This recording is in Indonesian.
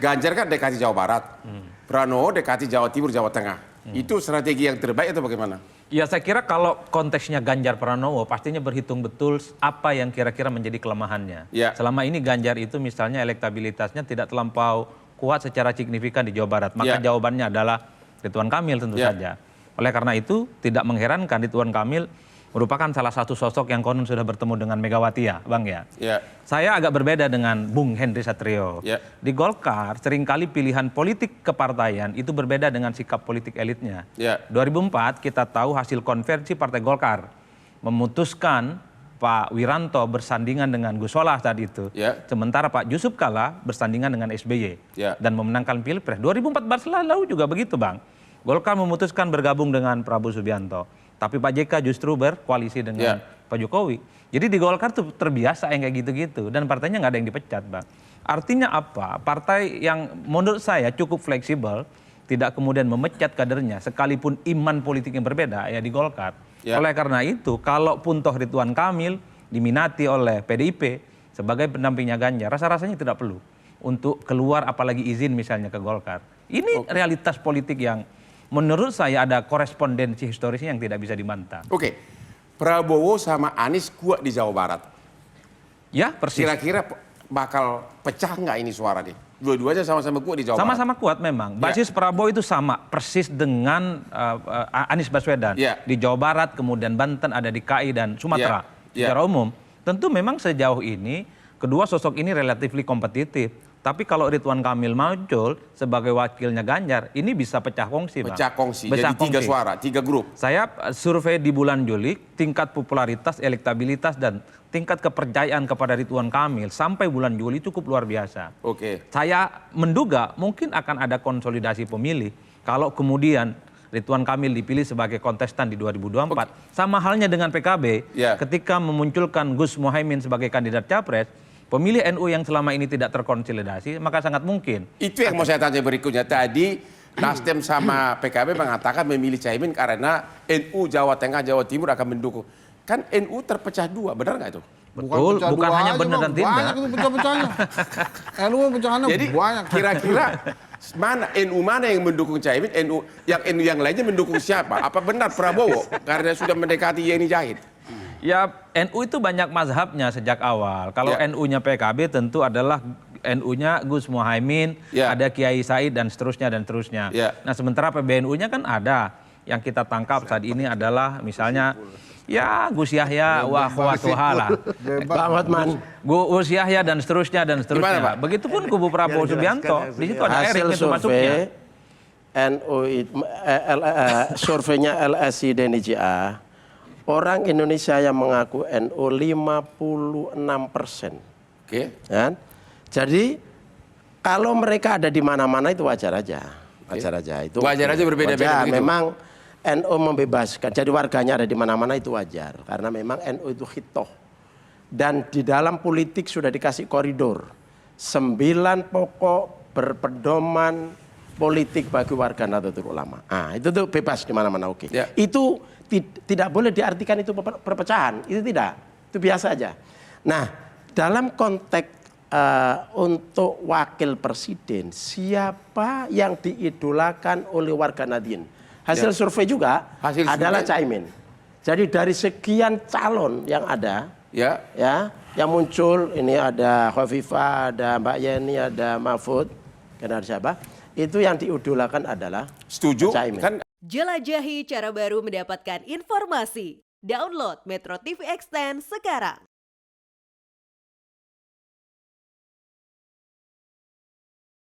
Ganjar kan dekati Jawa Barat, Pranowo dekati Jawa Timur, Jawa Tengah. Itu strategi yang terbaik atau bagaimana? Ya saya kira kalau konteksnya Ganjar Pranowo pastinya berhitung betul apa yang kira-kira menjadi kelemahannya. Ya. Selama ini Ganjar itu misalnya elektabilitasnya tidak terlampau kuat secara signifikan di Jawa Barat. Maka jawabannya adalah Ridwan Kamil tentu saja. Oleh karena itu tidak mengherankan Ridwan Kamil merupakan salah satu sosok yang konon sudah bertemu dengan Megawati ya, Bang ya. Saya agak berbeda dengan Bung Henry Satrio. Di Golkar seringkali pilihan politik kepartaian itu berbeda dengan sikap politik elitnya. 2004 kita tahu hasil konversi Partai Golkar memutuskan Pak Wiranto bersandingan dengan Gus Solah saat itu. Sementara Pak Yusuf Kalla bersandingan dengan SBY dan memenangkan Pilpres. 2014 lalu juga begitu, Bang. Golkar memutuskan bergabung dengan Prabowo Subianto. Tapi Pak JK justru berkoalisi dengan Pak Jokowi. Jadi di Golkar tuh terbiasa yang kayak gitu-gitu. Dan partainya nggak ada yang dipecat, Bang. Artinya apa? Partai yang menurut saya cukup fleksibel, tidak kemudian memecat kadernya, sekalipun iman politik yang berbeda ya di Golkar. Oleh karena itu, kalaupun toh Ridwan Kamil diminati oleh PDIP sebagai pendampingnya Ganjar, rasa-rasanya tidak perlu untuk keluar apalagi izin misalnya ke Golkar. Ini realitas politik yang menurut saya ada korespondensi historisnya yang tidak bisa dibantah. Prabowo sama Anies kuat di Jawa Barat. Ya, persis. Kira-kira bakal pecah nggak ini suara nih? Dua-duanya sama-sama kuat di Jawa Barat. Sama-sama kuat memang. Basis Prabowo itu sama, persis dengan Anies Baswedan. Di Jawa Barat, kemudian Banten, ada di KI dan Sumatera. Secara umum, tentu memang sejauh ini kedua sosok ini relatif kompetitif. Tapi kalau Ridwan Kamil muncul sebagai wakilnya Ganjar, ini bisa pecah kongsi, Bang. Pecah kongsi, jadi 3 suara, 3 grup. Saya survei di bulan Juli, tingkat popularitas, elektabilitas, dan tingkat kepercayaan kepada Ridwan Kamil sampai bulan Juli cukup luar biasa. Saya menduga mungkin akan ada konsolidasi pemilih kalau kemudian Ridwan Kamil dipilih sebagai kontestan di 2024. Sama halnya dengan PKB, ketika memunculkan Gus Muhaimin sebagai kandidat capres, pemilih NU yang selama ini tidak terkonsolidasi, maka sangat mungkin. Itu yang mau saya tanya berikutnya. Tadi Nasdem sama PKB mengatakan memilih Caimin karena NU Jawa Tengah, Jawa Timur akan mendukung. Kan NU terpecah 2, benar nggak itu? Betul, bukan hanya benar dan tidak. Banyak itu pecah-pecahnya. NU pecahannya jadi, banyak. Kira-kira mana NU mana yang mendukung Caimin, NU yang lainnya mendukung siapa? Apa benar Prabowo karena sudah mendekati Yeni Jahit? Ya, NU itu banyak mazhabnya sejak awal. Kalau NU-nya PKB tentu adalah NU-nya Gus Muhaimin, ada Kiai Said dan seterusnya dan seterusnya. Nah, sementara PBNU-nya kan ada. Yang kita tangkap saat ini adalah misalnya Gus Yahya, Wahwatuhala, Gus Yahya dan seterusnya dan seterusnya. Begitupun kubu Prabowo Subianto. Di situ ada Erik itu masuknya. NU surveinya LSI DNIJA. Orang Indonesia yang mengaku NU 56%. Kan? Jadi kalau mereka ada di mana-mana itu wajar aja. Wajar aja itu. Wajar aja berbeda-beda begitu. Memang NU membebaskan. Jadi warganya ada di mana-mana itu wajar karena memang NU itu hitoh. Dan di dalam politik sudah dikasih koridor. 9 pokok berpedoman politik bagi warga Nahdlatul Ulama. Itu tuh bebas di mana-mana Itu tidak boleh diartikan itu perpecahan, itu tidak, itu biasa aja. Nah, dalam konteks untuk wakil presiden, siapa yang diidolakan oleh warga Nahdien? Hasil survei juga adalah Caimin. Jadi dari sekian calon yang ada, yang muncul ini ada Khofifah, ada Mbak Yeni, ada Mahfud, ada siapa? Itu yang diidolakan adalah Caimin. Jelajahi cara baru mendapatkan informasi. Download Metro TV Extend sekarang.